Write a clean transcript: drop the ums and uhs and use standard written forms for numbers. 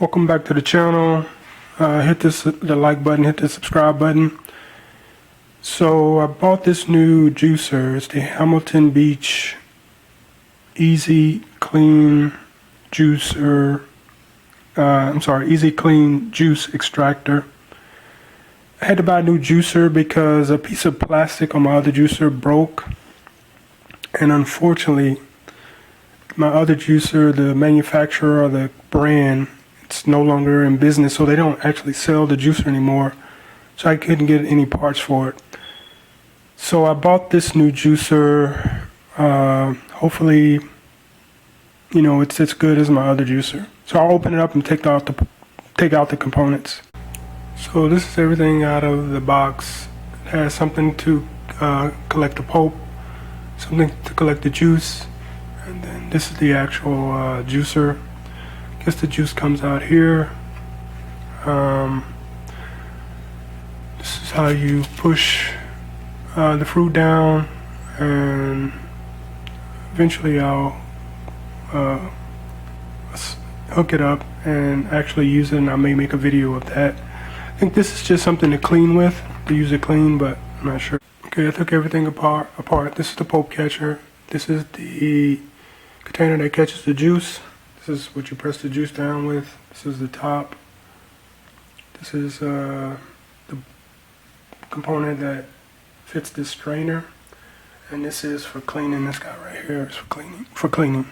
Welcome back to the channel. Hit the like button, hit the subscribe button. So I bought this new juicer. It's the Hamilton Beach Easy Clean Juicer. Easy Clean Juice Extractor. I had to buy a new juicer because a piece of plastic on my other juicer broke. And unfortunately, my other juicer, the manufacturer or the brand, it's no longer in business, so they don't actually sell the juicer anymore. So I couldn't get any parts for it. So I bought this new juicer. Hopefully, it's as good as my other juicer. So I'll open it up and take out the components. So this is everything out of the box. It has something to collect the pulp, something to collect the juice, and then this is the actual juicer. I guess the juice comes out here. This is how you push the fruit down, and eventually I'll hook it up and actually use it, and I may make a video of that. I think this is just something to clean with, to use it clean, but I'm not sure. Okay, I took everything apart. This is the pulp catcher. This is the container that catches the juice. This is what you press the juice down with. This is the top. This is the component that fits this strainer. And this is for cleaning. This guy right here is for cleaning.